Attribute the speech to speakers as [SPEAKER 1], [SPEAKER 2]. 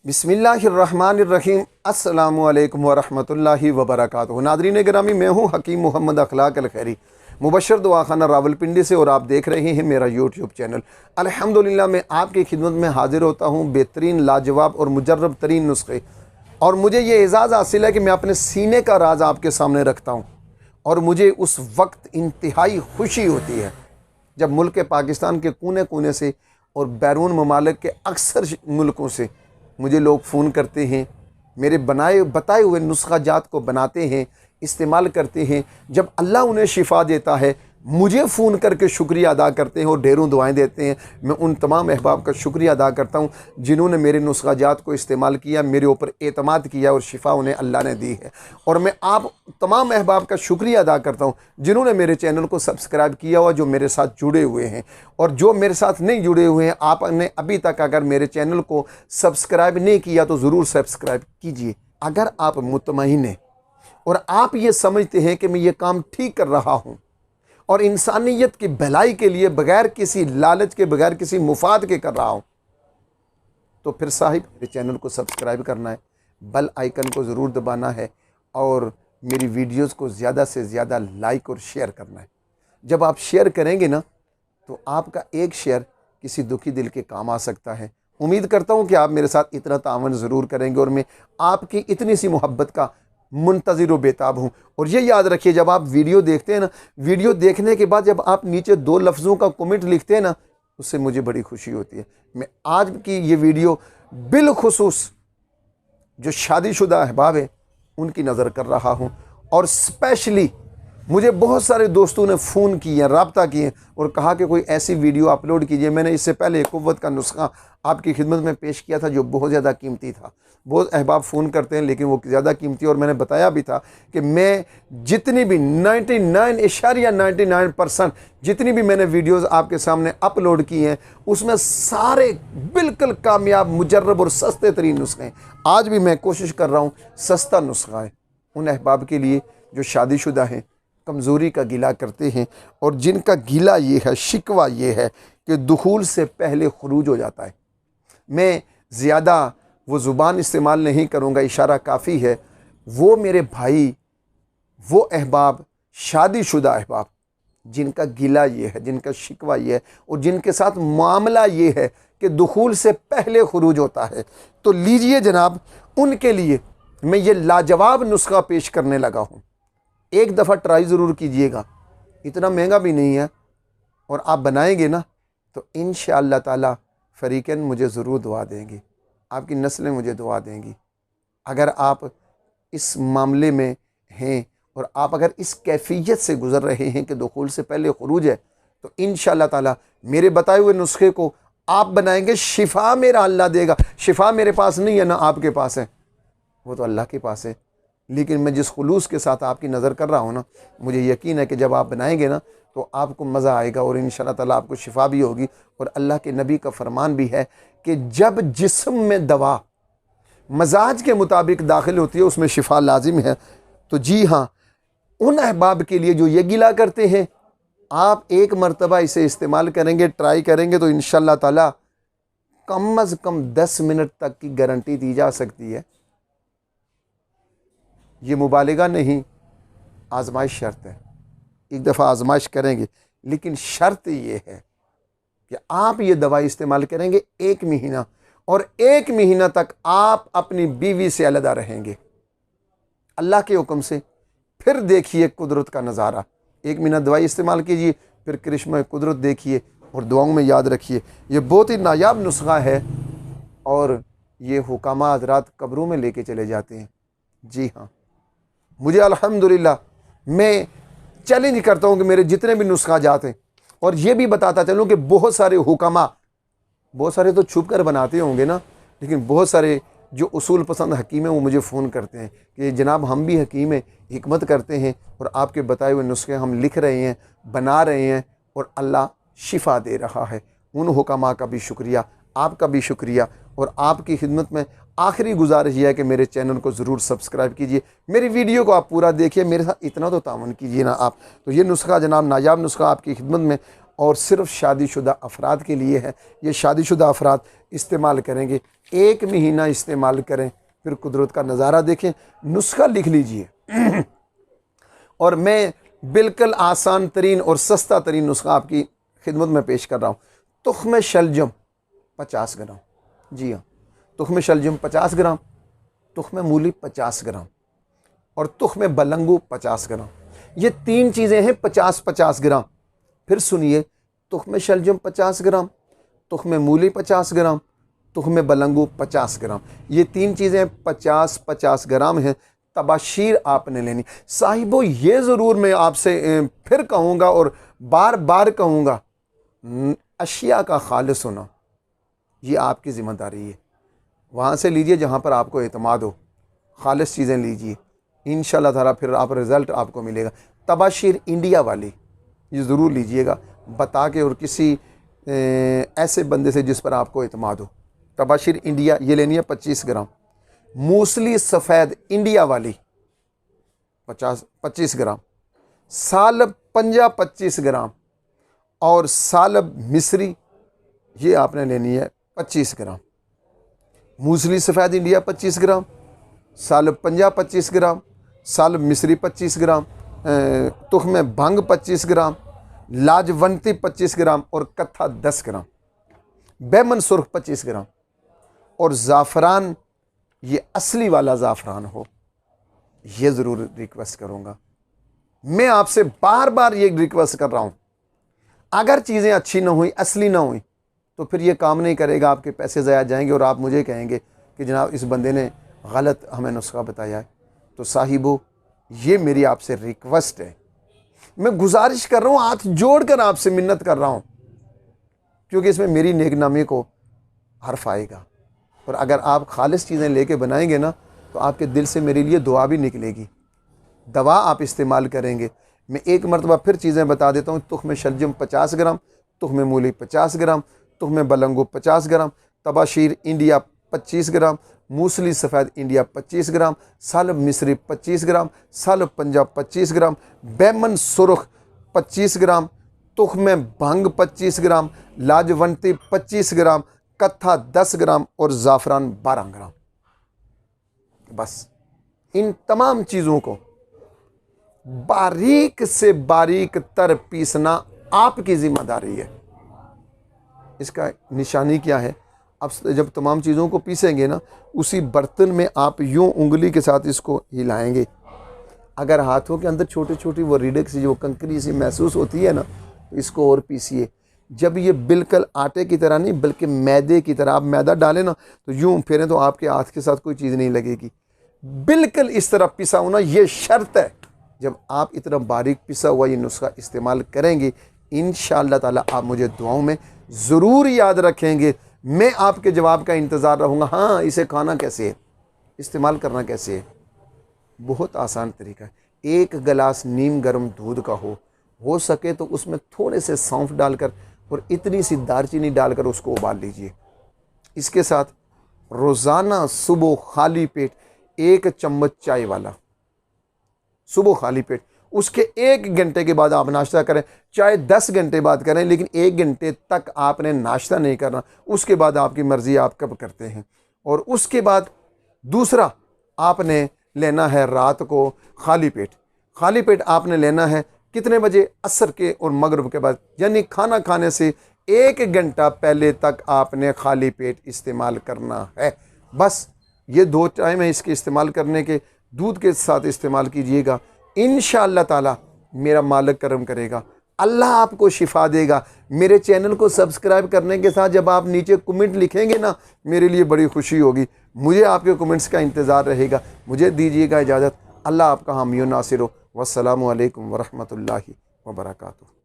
[SPEAKER 1] बिस्मिल्लाहिर्रहमानिर्रहीम। अस्सलामु अलैकुम वरहमतुल्लाहि वबरकातुहू। नाज़रीन गिरामी, मैं हूँ हकीम मोहम्मद अखलाक अल खैरी, मुबशर दुआखाना रावलपिंडी से, और आप देख रहे हैं मेरा यूट्यूब चैनल। अल्हम्दुलिल्लाह मैं आपकी खिदमत में हाजिर होता हूँ बेहतरीन, लाजवाब और मुजर्रब तरीन नुस्खे। और मुझे ये एज़ाज़ हासिल है कि मैं अपने सीने का राज आपके सामने रखता हूँ, और मुझे उस वक्त इंतहाई खुशी होती है जब मुल्क पाकिस्तान के कोने कोने से और बैरून ममालिक के अक्सर मुल्कों से मुझे लोग फ़ोन करते हैं, मेरे बताए हुए नुस्खा जात को बनाते हैं, इस्तेमाल करते हैं। जब अल्लाह उन्हें शिफा देता है, मुझे फ़ोन करके शुक्रिया अदा करते हैं और ढेरों दुआएं देते हैं। मैं उन तमाम अहबाब का शुक्रिया अदा करता हूं जिन्होंने मेरे नुस्खा जात को इस्तेमाल किया, मेरे ऊपर एतमाद किया और शिफा उन्हें अल्लाह ने दी है। और मैं आप तमाम अहबाब का शुक्रिया अदा करता हूं जिन्होंने मेरे चैनल को सब्सक्राइब किया हुआ, जो मेरे साथ जुड़े हुए हैं। और जो मेरे साथ नहीं जुड़े हुए हैं, आपने अभी तक अगर मेरे चैनल को सब्सक्राइब नहीं किया तो ज़रूर सब्सक्राइब कीजिए। अगर आप मुतमईन हैं और आप ये समझते हैं कि मैं ये काम ठीक कर रहा हूँ और इंसानियत की भलाई के लिए बगैर किसी लालच के, बगैर किसी मुफाद के कर रहा हूँ, तो फिर साहिब मेरे चैनल को सब्सक्राइब करना है, बेल आइकन को ज़रूर दबाना है और मेरी वीडियोस को ज़्यादा से ज़्यादा लाइक और शेयर करना है। जब आप शेयर करेंगे ना, तो आपका एक शेयर किसी दुखी दिल के काम आ सकता है। उम्मीद करता हूँ कि आप मेरे साथ इतना तावन ज़रूर करेंगे और मैं आपकी इतनी सी मोहब्बत का मुंतज़िर व बेताब हूँ। और ये याद रखिए, जब आप वीडियो देखते हैं ना, वीडियो देखने के बाद जब आप नीचे 2 लफ्ज़ों का कमेंट लिखते हैं ना, उससे मुझे बड़ी खुशी होती है। मैं आज की ये वीडियो बिलखुसूस जो शादीशुदा अहबाब है उनकी नज़र कर रहा हूँ। और स्पेशली मुझे बहुत सारे दोस्तों ने फ़ोन किए, रब्ता किए और कहा कि कोई ऐसी वीडियो अपलोड कीजिए। मैंने इससे पहले कुव्वत का नुस्खा आपकी खिदमत में पेश किया था जो बहुत ज़्यादा कीमती था। बहुत अहबाब फ़ोन करते हैं लेकिन वो ज़्यादा कीमती, और मैंने बताया भी था कि मैं जितनी भी 99.99% जितनी भी मैंने वीडियोस आपके सामने अपलोड की हैं, उसमें सारे बिल्कुल कामयाब, मुजर्रब और सस्ते तरीन नुस्खे हैं। आज भी मैं कोशिश कर रहा हूँ सस्ता नुस्खा है उन अहबाब के लिए जो शादीशुदा हैं, कमज़ोरी का गिला करते हैं और जिनका गिला ये है, शिकवा ये है कि दुखूल से पहले खुरूज हो जाता है। मैं ज़्यादा वो ज़ुबान इस्तेमाल नहीं करूँगा, इशारा काफ़ी है। वो मेरे भाई, वो अहबाब, शादीशुदा अहबाब जिनका गिला ये है, जिनका शिकवा ये है और जिनके साथ मामला ये है कि दुखूल से पहले खुरूज होता है, तो लीजिए जनाब, उनके लिए मैं ये लाजवाब नुस्खा पेश करने लगा हूँ। एक दफ़ा ट्राई ज़रूर कीजिएगा, इतना महंगा भी नहीं है, और आप बनाएंगे ना तो इंशाअल्लाह ताला फ़रीक़ैन मुझे ज़रूर दुआ देंगे, आपकी नस्लें मुझे दुआ देंगी। अगर आप इस मामले में हैं और आप अगर इस कैफियत से गुज़र रहे हैं कि दुखूल से पहले खुरूज है, तो इंशाअल्लाह ताला मेरे बताए हुए नुस्खे को आप बनाएंगे, शिफा मेरा अल्लाह देगा। शिफा मेरे पास नहीं है, ना आपके पास है, वो तो अल्लाह के पास है। लेकिन मैं जिस खुलूस के साथ आपकी नज़र कर रहा हूँ ना, मुझे यकीन है कि जब आप बनाएंगे ना तो आपको मज़ा आएगा और इंशाअल्लाह ताला आपको शिफा भी होगी। और अल्लाह के नबी का फरमान भी है कि जब जिस्म में दवा मजाज के मुताबिक दाखिल होती है उसमें शिफा लाजिम है। तो जी हाँ, उन अहबाब के लिए जो ये गिला करते हैं, आप एक मरतबा इसे इस्तेमाल करेंगे, ट्राई करेंगे, तो इंशाअल्लाह ताला कम अज़ कम 10 मिनट तक की गारंटी दी जा सकती है। ये मुबालिगा नहीं, आजमाइश शर्त है। एक दफ़ा आजमाइश करेंगे, लेकिन शर्त ये है कि आप ये दवाई इस्तेमाल करेंगे 1 महीना, और 1 महीना तक आप अपनी बीवी से अलग रहेंगे अल्लाह के हुक्म से। फिर देखिए कुदरत का नज़ारा। 1 महीना दवाई इस्तेमाल कीजिए, फिर करिश्मा कुदरत देखिए और दुआओं में याद रखिए। ये बहुत ही नायाब नुस्खा है और ये हुकामा हज़रात कब्रों में लेके चले जाते हैं। जी हाँ, मुझे अल्हम्दुलिल्लाह, मैं चैलेंज करता हूँ कि मेरे जितने भी नुस्खा जाते हैं, और ये भी बताता चलूँ कि बहुत सारे हुकामा, बहुत सारे तो छुप कर बनाते होंगे ना, लेकिन बहुत सारे जो उसूल पसंद हकीम हैं वो मुझे फ़ोन करते हैं कि जनाब हम भी हकीम हैं, हिकमत करते हैं और आपके बताए हुए नुस्खे हम लिख रहे हैं, बना रहे हैं और अल्लाह शिफा दे रहा है। उन हुकामा का भी शुक्रिया, आपका भी शुक्रिया। और आपकी खिदमत में आखिरी गुजारिश यह है कि मेरे चैनल को ज़रूर सब्सक्राइब कीजिए, मेरी वीडियो को आप पूरा देखिए, मेरे साथ इतना तो तावन कीजिए ना आप। तो ये नुस्खा जनाब, नायाब नुस्खा आपकी खिदमत में और सिर्फ शादीशुदा अफराद के लिए है। ये शादीशुदा अफराद इस्तेमाल करेंगे, 1 महीना इस्तेमाल करें, फिर कुदरत का नज़ारा देखें। नुस्खा लिख लीजिए और मैं बिल्कुल आसान तरीन और सस्ता तरीन नुस्खा आपकी खिदमत में पेश कर रहा हूँ। तुख्म शलजम 50 ग्राम, जी हाँ, तुख्म शलजम 50 ग्राम, तुख्म मूली 50 ग्राम और तुख्म बलंगू 50 ग्राम। ये 3 चीज़ें हैं 50-50 ग्राम। फिर सुनिए, तुख्म शलजम 50 ग्राम, तुख्म मूली 50 ग्राम, तुख्म बलंगू 50 ग्राम। ये 3 चीज़ें 50-50 ग्राम हैं। तबाशीर आपने लेनी। साहिबो, ये ज़रूर मैं आपसे फिर कहूँगा और बार बार कहूँगा, अशिया का खालिस होना ये आपकी ज़िम्मेदारी है। वहाँ से लीजिए जहाँ पर आपको एतमाद हो, खालिस चीज़ें लीजिए, इंशाअल्लाह ताला फिर आप रिज़ल्ट आपको मिलेगा। तबाशीर इंडिया वाली ये ज़रूर लीजिएगा, बता के, और किसी ऐसे बंदे से जिस पर आपको एतमाद हो। तबाशीर इंडिया ये लेनी है 25 ग्राम। मूसली सफ़ेद इंडिया वाली 25 ग्राम। सालब पंजा 25 ग्राम और सालब मिस्री ये आपने लेनी है 25 ग्राम। मूसली सफ़ेद इंडिया 25 ग्राम, सालब पंजा 25 ग्राम, सालब मिस्री 25 ग्राम, तुख्म भंग 25 ग्राम, लाजवंती 25 ग्राम और कत्था 10 ग्राम, बैमन सुर्ख 25 ग्राम और ज़ाफ़रान ये असली वाला ज़ाफ़रान हो, ये ज़रूर रिक्वेस्ट करूँगा। मैं आपसे बार बार ये रिक्वेस्ट कर रहा हूँ, अगर चीज़ें अच्छी ना हुई, असली ना हुई, तो फिर ये काम नहीं करेगा, आपके पैसे ज़ाया जाएंगे और आप मुझे कहेंगे कि जनाब इस बंदे ने गलत हमें नुस्खा बताया है। तो साहिबो, ये मेरी आपसे रिक्वेस्ट है, मैं गुजारिश कर रहा हूँ, हाथ जोड़कर आपसे मिन्नत कर रहा हूँ, क्योंकि इसमें मेरी नेकनामी को हर्फ आएगा। और अगर आप खालिस चीज़ें लेके बनाएंगे ना, तो आपके दिल से मेरे लिए दुआ भी निकलेगी। दवा आप इस्तेमाल करेंगे। मैं एक मरतबा फिर चीज़ें बता देता हूँ। तुख्म शलजम 50 ग्राम, तुख्म मूली 50 ग्राम, तुख्म बलंगू 50 ग्राम, तबाशीर इंडिया 25 ग्राम, मूसली सफ़ेद इंडिया 25 ग्राम, सालब मिस्री 25 ग्राम, सालब पंजाब 25 ग्राम, बैमन सुर्ख 25 ग्राम, तुख्म भंग 25 ग्राम, लाजवंती 25 ग्राम, कत्था 10 ग्राम और ज़ाफ़रान 12 ग्राम। बस इन तमाम चीज़ों को बारीक से बारीक तर पीसना आपकी ज़िम्मेदारी है। इसका निशानी क्या है? अब जब तमाम चीज़ों को पीसेंगे ना, उसी बर्तन में आप यूं उंगली के साथ इसको हिलाएंगे। अगर हाथों के अंदर छोटी छोटी वो रिडक सी, जो कंकरी सी महसूस होती है ना, तो इसको और पीसिए। जब ये बिल्कुल आटे की तरह नहीं, बल्कि मैदे की तरह, आप मैदा डालें ना तो यूं फेरें तो आपके हाथ के साथ कोई चीज़ नहीं लगेगी। बिल्कुल इस तरह पिसा होना ये शर्त है। जब आप इतना बारीक पिसा हुआ ये नुस्खा इस्तेमाल करेंगे, इंशाअल्लाह ताला आप मुझे दुआओं में ज़रूर याद रखेंगे। मैं आपके जवाब का इंतज़ार रहूँगा। हाँ, इसे खाना कैसे है, इस्तेमाल करना कैसे है? बहुत आसान तरीका है। 1 गिलास नीम गर्म दूध का हो सके तो उसमें थोड़े से सौंफ डालकर और इतनी सी दालचीनी डालकर उसको उबाल लीजिए। इसके साथ रोज़ाना सुबह खाली पेट 1 चम्मच चाय वाला, सुबह खाली पेट। उसके 1 घंटे के बाद आप नाश्ता करें, चाहे 10 घंटे बाद करें, लेकिन 1 घंटे तक आपने नाश्ता नहीं करना। उसके बाद आपकी मर्ज़ी, आप कब करते हैं। और उसके बाद दूसरा आपने लेना है रात को खाली पेट। खाली पेट आपने लेना है कितने बजे? असर के और मगरिब के बाद, यानी खाना खाने से 1 घंटा पहले तक आपने खाली पेट इस्तेमाल करना है। बस ये 2 टाइम है इसके इस्तेमाल करने के। दूध के साथ इस्तेमाल कीजिएगा, इंशाअल्लाह ताला मेरा मालिक करम करेगा, अल्लाह आपको शिफा देगा। मेरे चैनल को सब्सक्राइब करने के साथ जब आप नीचे कमेंट लिखेंगे ना, मेरे लिए बड़ी खुशी होगी। मुझे आपके कमेंट्स का इंतज़ार रहेगा। मुझे दीजिएगा इजाज़त। अल्लाह आपका हामी नासिर हो। वस्सलामु अलैकुम वरहमतुल्लाहि वबरकातुहू।